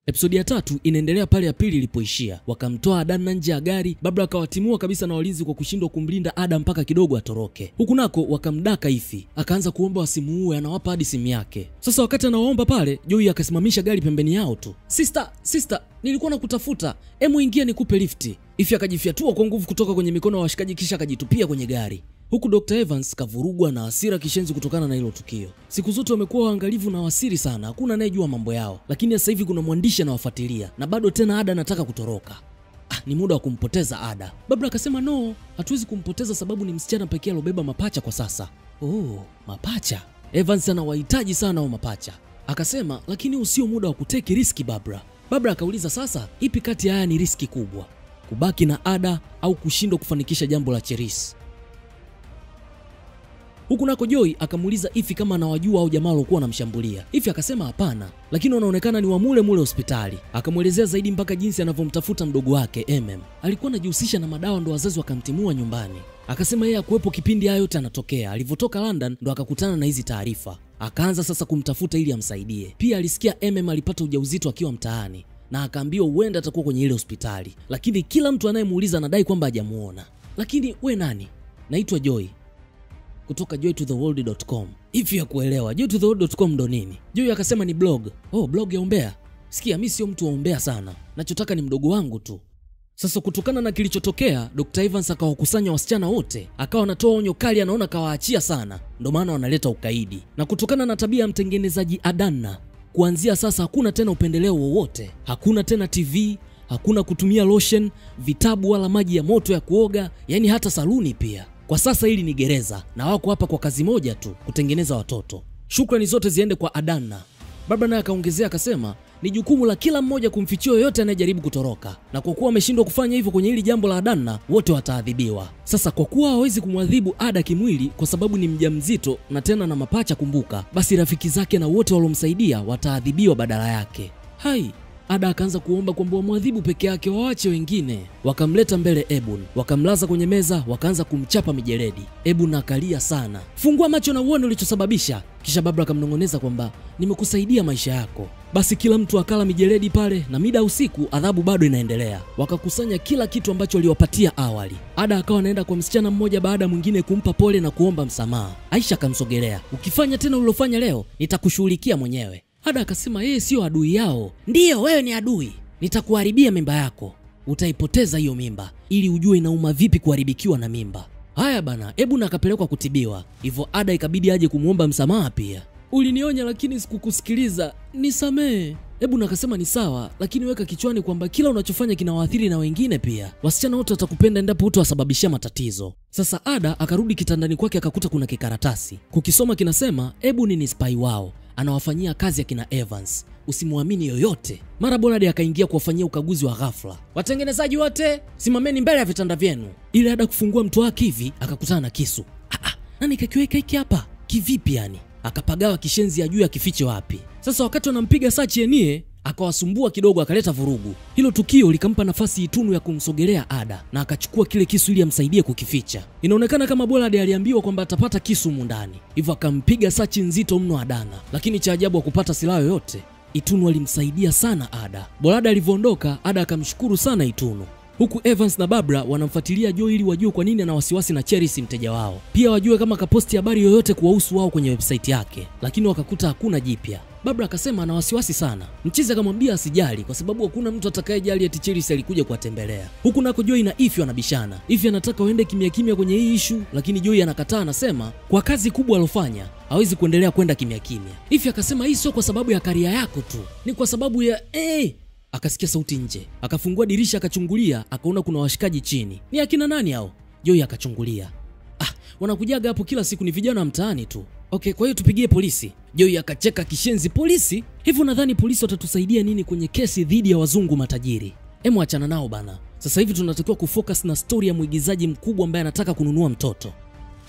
Episodi ya 3 inaendelea pale ya pili ilipoishia. Wakamtoa Adanna nje ya gari, Barbara akawatimua kabisa na walinzi kwa kushindwa kumlinda Ada mpaka kidogo atoroke. Huku nako wakamdaka Ify, akaanza kuomba wasimuue, anawapa hadi simu yake. Sasa wakati anawaomba pale, Joy akasimamisha gari pembeni yao tu. Sister, nilikuwa nakutafuta. Emu ingia nikupe lifti. Ify akajifyatua kwa nguvu kutoka kwenye mikono ya washikaji kisha akajitupia kwenye gari. Huku Dr. Evans kavurugwa na hasira kishenzi kutokana na hilo tukio. Siku zote wamekuwa waangalifu na wasiri sana, hakuna anayejua mambo yao. Lakini sasa hivi kuna mwandishi anawafuatilia na bado tena Ada anataka kutoroka. Ni muda wa kumpoteza Ada. Barbara akasema no, hatuwezi kumpoteza sababu ni msichana pekee alobeba mapacha kwa sasa. Mapacha. Evans anawahitaji sana hao mapacha. Akasema lakini usio muda wa kuteki riski Barbara. Barbara akauliza sasa, ipi kati haya ni riski kubwa? Kubaki na Ada au kushindwa kufanikisha jambo la Cherise? Huku nako Joy akamuuliza Ify kama anawajua au jamaa waliokuwa wanamshambulia. Ify akasema hapana, lakini wanaonekana ni wa mule hospitali. Akamuelezea zaidi mpaka jinsi anavyomtafuta mdogo wake MM. Alikuwa anajihusisha na madawa ndo wazazi wakamtimua nyumbani. Akasema yeye hakuwepo kipindi hayo yote anatokea. Alivyotoka London ndo akakutana na hizi taarifa. Akaanza sasa kumtafuta ili amsaidie. Pia alisikia MM alipata ujauzito akiwa mtaani na akaambiwa huenda atakuwa kwenye ile hospitali. Lakini kila mtu anayemuuliza anadai kwamba hajamuona. Lakini we nani? Naitwa Joy. Kutoka joytotheworld.com. Ify hakuelewa joytotheworld.com ndo nini. Joy akasema ni blog. Blog ya umbea. Sikia, mimi sio mtu wa umbea sana. Nachotaka ni mdogo wangu tu. Sasa kutokana na kilichotokea, Dr. Evans akawakusanya wasichana wote. Akawa anatoa onyo kali, anaona kawaachia sana. Ndio maana wanaleta ukaidi. Na kutokana na tabia ya mtengenezaji Adanna, kuanzia sasa hakuna tena upendeleo wowote. Hakuna tena TV, hakuna kutumia lotion, vitabu wala maji ya moto ya kuoga, yani hata saluni pia. Kwa sasa hili ni gereza na wako hapa kwa kazi moja tu, kutengeneza watoto. Shukrani zote ziende kwa Adanna. Barbara naye akaongezea akasema ni jukumu la kila mmoja kumfichia yoyote anayejaribu kutoroka. Na kwa kuwa ameshindwa kufanya hivyo kwenye hili jambo la Adanna, wote wataadhibiwa. Sasa kwa kuwa hawezi kumwadhibu Ada kimwili kwa sababu ni mjamzito na tena na mapacha kumbuka, basi rafiki zake na wote walomsaidia wataadhibiwa badala yake. Ada akaanza kuomba kwamba wamwadhibu peke yake, waache wengine. Wakamleta mbele Ebun, wakamlaza kwenye meza, wakaanza kumchapa mijeledi. Ebun akalia sana. Fungua macho na uone ulichosababisha. Kisha Barbara akamnong'oneza kwamba nimekusaidia maisha yako. Basi kila mtu akala mijeledi pale na mida usiku adhabu bado inaendelea. Wakakusanya kila kitu ambacho aliwapatia awali. Ada akawa anaenda kwa msichana mmoja baada mwingine kumpa pole na kuomba msamaha. Aisha akamsogelea. Ukifanya tena ulilofanya leo, nitakushughulikia mwenyewe. Ada akasema yeye sio adui yao. Ndiyo, wewe ni adui. Nitakuharibia mimba yako. Utaipoteza hiyo mimba ili ujue inauma vipi kuharibikiwa na mimba. Haya bana, Ebun akapelekwa kutibiwa. Hivyo Ada ikabidi aje kumuomba msamaha pia. Ulinionya lakini sikukusikiliza. Nisamee. Ebun akasema ni sawa, lakini weka kichwani kwamba kila unachofanya kinawaathiri na wengine pia. Wasichana wote watakupenda endapo utawasababishia matatizo. Sasa Ada akarudi kitandani kwake akakuta kuna kikaratasi. Kukisoma kinasema Ebun ni spy wao. Anawafanyia kazi ya kina Evans. Usimuamini yoyote. Mara Bolade akaingia kuwafanyia ukaguzi wa ghafla. Watengenezaji wote, simameni mbele ya vitanda vyenu. Ile Ada kufungua mto wake hivi akakutana na kisu. Nani kakiweka hiki hapa? Kivipi yani? Akapagawa kishenzi ya juu ya kifiche wapi. Sasa wakati wanampiga sachi yenie, akawasumbua kidogo akaleta vurugu. Hilo tukio likampa nafasi Itunu ya kumsogelea Ada na akachukua kile kisu ili amsaidie kukificha. Inaonekana kama Bolade aliambiwa kwamba atapata kisu mundani. Hivyo akampiga sachi nzito mno Adanna, lakini cha ajabu hakupata silaha yoyote. Itunu alimsaidia sana Ada. Bolade alivyoondoka, Ada akamshukuru sana Itunu. Huku Evans na Barbara wanamfuatilia Joy ili wajue kwa nini ana wasiwasi na Cherise mteja wao. Pia wajue kama kaposti habari yoyote kuwahusu wao kwenye website yake, lakini wakakuta hakuna jipya. Barbara akasema ana wasiwasi sana. Mchizi akamwambia asijali kwa sababu hakuna mtu atakayejali eti Cherise alikuja kuwatembelea. Huku nako Joy na Ify wanabishana. Ify anataka waende kimya kimya kwenye hii issue, lakini Joy anakataa, anasema kwa kazi kubwa alofanya hawezi kuendelea kwenda kimya kimya. Ify akasema hii sio kwa sababu ya karia yako tu, ni kwa sababu ya Akasikia sauti nje. Akafungua dirisha akachungulia, akaona kuna washikaji chini. Ni akina nani hao? Joy akachungulia. Wanakujaga hapo kila siku, ni vijana mtaani tu. Okay, kwa hiyo tupigie polisi. Joy akacheka kishenzi, polisi? Hivyo nadhani polisi watatusaidia nini kwenye kesi dhidi ya wazungu matajiri? Hemu achana nao bana. Sasa hivi tunatakiwa kufocus na story ya mwigizaji mkubwa ambaye anataka kununua mtoto.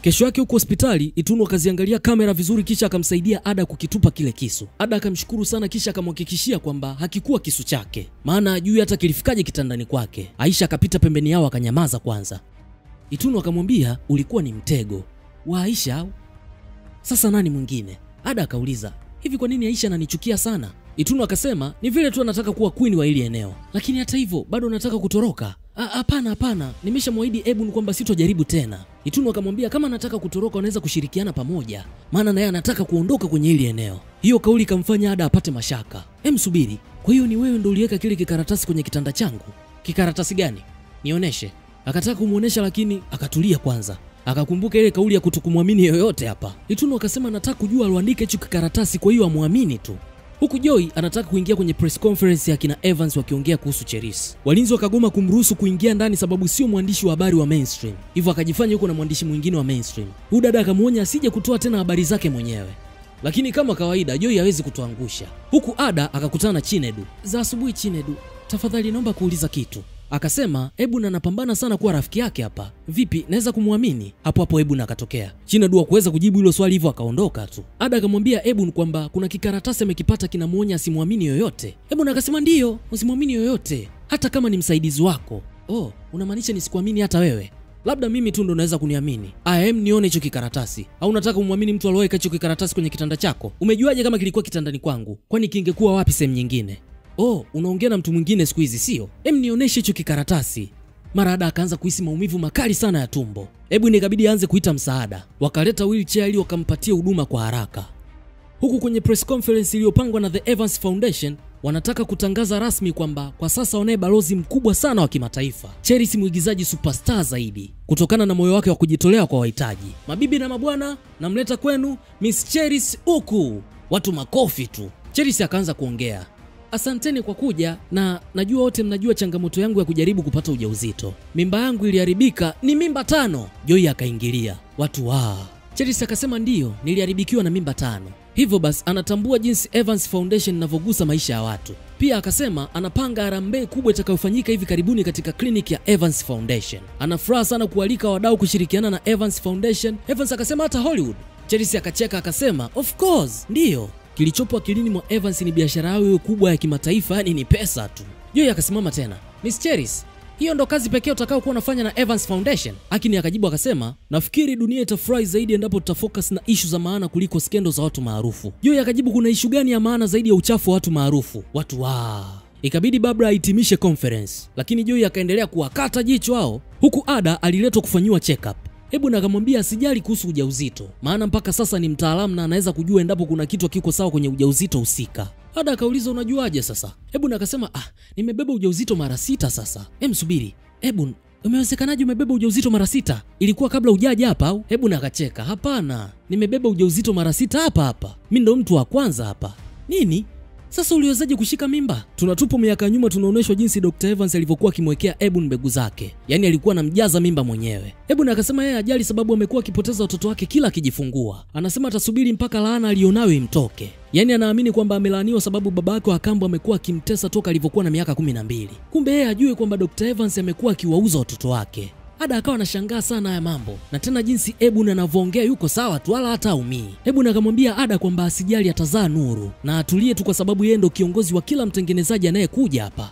Kesho yake huko hospitali, Itunu akaziangalia kamera vizuri kisha akamsaidia Ada kukitupa kile kisu. Ada akamshukuru sana kisha akamhakikishia kwamba hakikuwa kisu chake, maana hajui hata kilifikaje kitandani kwake. Aisha akapita pembeni yao akanyamaza kwanza. Itunu akamwambia ulikuwa ni mtego wa Aisha au? Sasa nani mwingine? Ada akauliza, hivi kwa nini Aisha ananichukia sana? Itunu akasema ni vile tu anataka kuwa queen wa hili eneo, lakini hata hivyo bado anataka kutoroka. Hapana, nimeshamwahidi Ebun kwamba sitojaribu tena. Itunu akamwambia kama anataka kutoroka wanaweza kushirikiana pamoja, maana naye anataka kuondoka kwenye hili eneo. Hiyo kauli ikamfanya Ada apate mashaka. Subiri, kwa hiyo ni wewe ndio uliweka kile kikaratasi kwenye kitanda changu? Kikaratasi gani? Nionyeshe. Akataka kumuonesha lakini akatulia kwanza. Akakumbuka ile kauli ya kutokumwamini yoyote hapa. Itunu akasema nataka kujua aliandika hicho kikaratasi, kwa hiyo amwamini tu. Huku Joy anataka kuingia kwenye press conference ya kina Evans wakiongea kuhusu Cherise. Walinzi wakagoma kumruhusu kuingia ndani sababu sio mwandishi wa habari wa mainstream. Hivyo akajifanya yuko na mwandishi mwingine wa mainstream. Huyu dada akamuonya asije kutoa tena habari zake mwenyewe. Lakini kama kawaida Joy hawezi kutuangusha. Huku Ada akakutana na Chinedu. Za asubuhi Chinedu, tafadhali naomba kuuliza kitu. Akasema Ebun anapambana sana kuwa rafiki yake hapa. Vipi, naweza kumwamini? Hapo Ebun akatokea. Chinedu hakuweza kujibu hilo swali hivyo akaondoka tu. Ada akamwambia Ebun kwamba kuna kikaratasi amekipata kinamuonya asimwamini yoyote. Ebun akasema ndio, usimwamini yoyote, hata kama ni msaidizi wako. Unamaanisha nisikuamini hata wewe? Labda mimi tu ndo naweza kuniamini. Nione hicho kikaratasi. Au unataka kumwamini mtu aliyeweka hicho kikaratasi kwenye kitanda chako? Umejuaje kama kilikuwa kitandani kwangu? Kwani kingekuwa wapi sehemu nyingine? Unaongea na mtu mwingine siku hizi sio? Nionyeshe hicho kikaratasi. Mara Ada akaanza kuhisi maumivu makali sana ya tumbo. Ikabidi aanze kuita msaada. Wakaleta wheelchair ili wakampatie huduma kwa haraka. Huku kwenye press conference iliyopangwa na The Evans Foundation, wanataka kutangaza rasmi kwamba kwa sasa wanaye balozi mkubwa sana wa kimataifa. Cherise mwigizaji superstar zaidi kutokana na moyo wake wa kujitolea kwa wahitaji. Mabibi na mabwana, namleta kwenu Miss Cherise Uku. Watu makofi tu. Cherise akaanza kuongea. Asanteni kwa kuja, na najua wote mnajua changamoto yangu ya kujaribu kupata ujauzito. Mimba yangu iliharibika, ni mimba 5. Joy akaingilia. Watu Cherise akasema ndio, niliharibikiwa na mimba 5. Hivyo basi anatambua jinsi Evans Foundation inavyogusa maisha ya watu. Pia akasema anapanga harambee kubwa itakayofanyika hivi karibuni katika clinic ya Evans Foundation. Anafuraha sana kualika wadau kushirikiana na Evans Foundation. Evans akasema hata Hollywood. Cherise akacheka akasema of course, ndio. Kilichopo akilini mwa Evans ni biashara yao kubwa ya kimataifa, yani ni pesa tu. Joy akasimama tena. Miss Cherise, hiyo ndo kazi pekee utakao kuwa unafanya na Evans Foundation? Akini akajibu akasema, nafikiri dunia itafurahi zaidi endapo tutafocus na issue za maana kuliko skendo za watu maarufu. Joy akajibu kuna issue gani ya maana zaidi ya uchafu wa watu maarufu? Watu Ikabidi Barbara ahitimishe conference, lakini Joy akaendelea kuwakata jicho hao. Huku Ada aliletwa kufanyiwa check up. Ebun akamwambia asijali kuhusu ujauzito, maana mpaka sasa ni mtaalamu na anaweza kujua endapo kuna kitu kiko sawa kwenye ujauzito husika. Ada akauliza unajuaje sasa? Ebun akasema nimebeba ujauzito mara 6 sasa. Subiri. Ebun, umewezekanaje umebeba ujauzito mara 6? Ilikuwa kabla hujaja hapa au? Ebun akacheka. Hapana, nimebeba ujauzito mara 6 hapa. Mimi ndo mtu wa kwanza hapa. Nini? Sasa uliwezaje kushika mimba? Tunatupo miaka nyuma tunaonyeshwa jinsi Dr. Evans alivyokuwa akimwekea Ebun mbegu zake. Yaani alikuwa anamjaza mimba mwenyewe. Ebun akasema yeye ajali sababu amekuwa akipoteza watoto wake kila akijifungua. Anasema atasubiri mpaka laana alionayo imtoke. Yaani anaamini kwamba amelaaniwa sababu baba yake wa kambo amekuwa akimtesa toka alivyokuwa na miaka 12. Kumbe yeye ajue kwamba Dr. Evans amekuwa akiwauza watoto wake. Ada akawa anashangaa sana haya mambo, na tena jinsi Ebun anavyoongea yuko sawa tu wala hata umii. Ebun akamwambia Ada kwamba asijali atazaa nuru na atulie tu kwa sababu yeye ndo kiongozi wa kila mtengenezaji anayekuja hapa.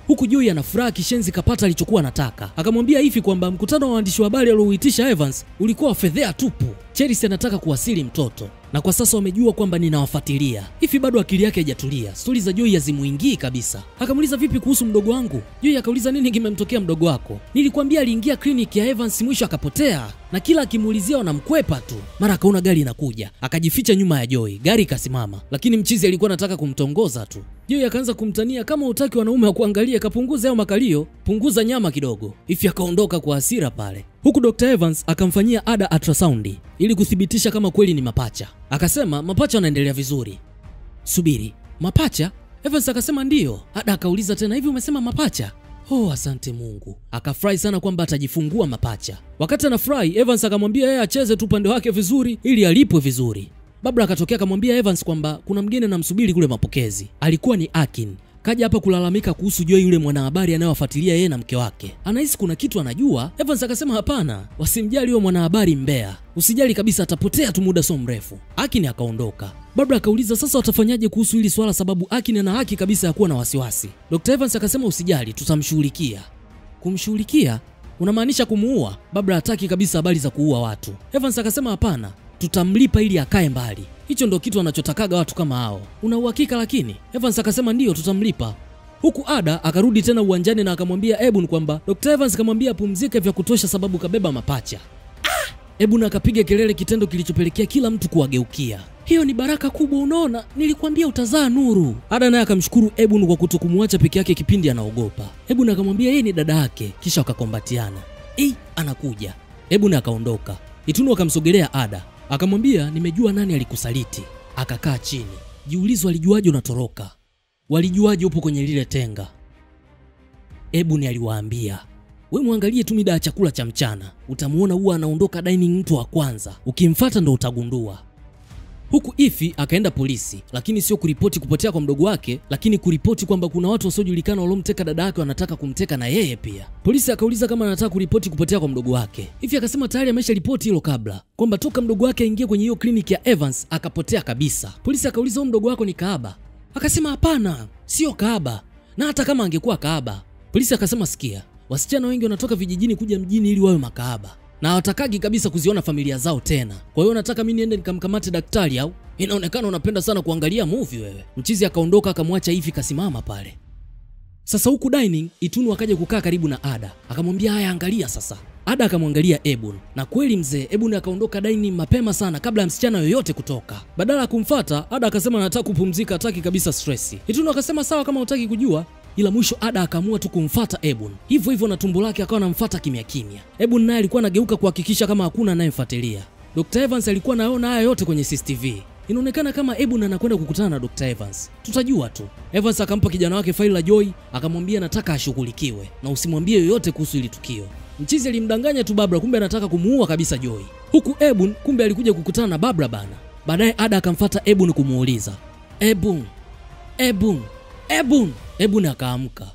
Huku Joy anafuraha kishenzi kapata alichokuwa anataka. Akamwambia hivi kwamba mkutano wa waandishi wa habari aliouitisha Evans ulikuwa fedhea tupu. Cherise anataka kuwasili mtoto, na kwa sasa wamejua kwamba ninawafuatilia. Hivi bado akili yake haijatulia. Stori za Joy hazimuingii kabisa. Akamuuliza vipi kuhusu mdogo wangu? Joy akauliza nini kimemtokea mdogo wako? Nilikwambia aliingia clinic ya Evans mwisho akapotea, na kila akimuulizia wanamkwepa tu. Mara akaona gari inakuja, akajificha nyuma ya Joy. Gari ikasimama, lakini mchizi alikuwa anataka kumtongoza tu. Joy akaanza kumtania kama utaki wanaume wa kuangalia kapunguza hayo makalio, punguza nyama kidogo. Hivi akaondoka kwa hasira pale. Huku Dr. Evans akamfanyia Ada ultrasound ili kuthibitisha kama kweli ni mapacha. Akasema mapacha wanaendelea vizuri. Subiri, mapacha? Evans akasema ndio. Ada akauliza tena hivi umesema mapacha? Asante Mungu. Akafurahi sana kwamba atajifungua mapacha. Wakati anafurahi, Evans akamwambia yeye acheze tu upande wake vizuri ili alipwe vizuri. Barbara akatokea akamwambia Evans kwamba kuna mgeni anamsubiri kule mapokezi. Alikuwa ni Akin. Kaja hapa kulalamika kuhusu Joy yule mwanahabari anayewafuatilia yeye na mke wake. Anahisi kuna kitu anajua. Evans akasema hapana, wasimjali yule mwanahabari mbea. Usijali kabisa, atapotea tu muda so mrefu. Akin akaondoka. Barbara akauliza sasa watafanyaje kuhusu hili swala sababu Akin ana haki kabisa ya kuwa na wasiwasi. Dr. Evans akasema usijali, tutamshughulikia. Kumshughulikia? Unamaanisha kumuua? Barbara hataki kabisa habari za kuua watu. Evans akasema hapana. tutamlipa ili akae mbali. Hicho ndo kitu anachotakaga watu kama hao. Una uhakika? Lakini Evans akasema ndio, tutamlipa. Huku Ada akarudi tena uwanjani na akamwambia Ebun kwamba Dr. Evans kamwambia apumzike vya kutosha sababu kabeba mapacha. Ebun akapiga kelele, kitendo kilichopelekea kila mtu kuwageukia. Hiyo ni baraka kubwa, unaona? Nilikwambia utazaa nuru. Ada naye akamshukuru Ebun kwa kutokumwacha peke yake kipindi anaogopa. Ebun akamwambia yeye ni dada yake, kisha wakakombatiana. Anakuja. Ebun akaondoka. Itunu akamsogelea Ada, akamwambia nimejua nani alikusaliti. Akakaa chini. Jiulizo walijuaje unatoroka? Walijuaje upo kwenye lile tenga? Ebun aliwaambia, we muangalie tu mida ya chakula cha mchana, utamuona huwa anaondoka dining mtu wa kwanza. Ukimfuata ndo utagundua. Huku Ifi akaenda polisi, lakini sio kuripoti kupotea kwa mdogo wake, lakini kuripoti kwamba kuna watu wasiojulikana waliomteka dada yake wanataka kumteka na yeye pia. Polisi akauliza kama anataka kuripoti kupotea kwa mdogo wake. Ifi akasema tayari amesha ripoti hilo kabla, kwamba toka mdogo wake aingie kwenye hiyo kliniki ya Evans akapotea kabisa. Polisi akauliza huyo mdogo wako ni kahaba? Akasema hapana, sio kahaba, na hata kama angekuwa kahaba. Polisi akasema sikia, wasichana wengi wanatoka vijijini kuja mjini ili wawe makahaba, na hawatakagi kabisa kuziona familia zao tena. Kwa hiyo nataka mimi niende nikamkamate daktari au? Inaonekana unapenda sana kuangalia movie wewe. Mchizi akaondoka akamwacha Ifi kasimama pale. Sasa huku dining, Itunu akaja kukaa karibu na Ada. Akamwambia haya, angalia sasa. Ada akamwangalia Ebun, na kweli mzee Ebun akaondoka dining mapema sana kabla ya msichana yoyote kutoka. Badala ya kumfuata, Ada akasema anataka kupumzika, hataki kabisa stress. Itunu akasema sawa kama hutaki kujua. Ila mwisho Ada akaamua tu kumfuata Ebun. Hivyo hivyo na tumbo lake akawa anamfuata kimya kimya. Ebun naye alikuwa anageuka kuhakikisha kama hakuna anayemfuatilia. Dr. Evans alikuwa anaona haya yote kwenye CCTV. Inaonekana kama Ebun anakwenda kukutana na Dr. Evans. Tutajua tu. Evans akampa kijana wake faili la Joy, akamwambia nataka ashughulikiwe na usimwambie yoyote kuhusu hili tukio. Mchizi alimdanganya tu Barbara, kumbe anataka kumuua kabisa Joy. Huku Ebun kumbe alikuja kukutana na Barbara bana. Baadaye Ada akamfuata Ebun kumuuliza, Ebun, Ebun akaamka.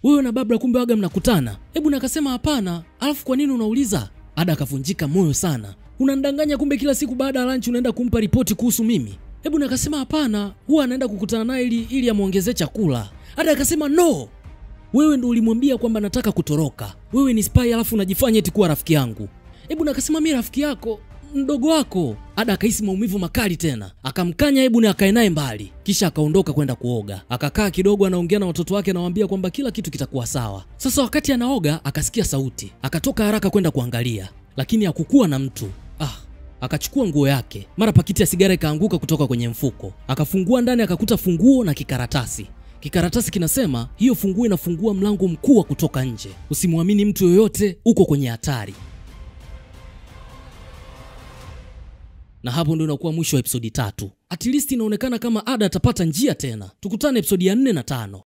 Wewe na Barbara kumbe waga mnakutana? Ebun akasema hapana. Alafu kwa nini unauliza? Ada akavunjika moyo sana. Unandanganya, kumbe kila siku baada ya lunch unaenda kumpa ripoti kuhusu mimi. Ebun akasema hapana, huwa anaenda kukutana naye ili amuongezee chakula. Ada akasema no. Wewe ndio ulimwambia kwamba nataka kutoroka. Wewe ni spy alafu unajifanya eti kuwa rafiki yangu. Ebun akasema mimi rafiki yako, mdogo wako. Ada akahisi maumivu makali tena. Akamkanya Ebun akae naye mbali. Kisha akaondoka kwenda kuoga. Akakaa kidogo anaongea na watoto wake, anawaambia kwamba kila kitu kitakuwa sawa. Sasa wakati anaoga akasikia sauti. Akatoka haraka kwenda kuangalia, lakini hakukuwa na mtu. Akachukua nguo yake. Mara pakiti ya sigara ikaanguka kutoka kwenye mfuko. Akafungua ndani akakuta funguo na kikaratasi. Kikaratasi kinasema hiyo funguo inafungua mlango mkuu wa kutoka nje. Usimwamini mtu yoyote, uko kwenye hatari. Na hapo ndio inakuwa mwisho wa episodi 3. At least inaonekana kama Ada atapata njia tena. Tukutane episodi ya 4 na 5.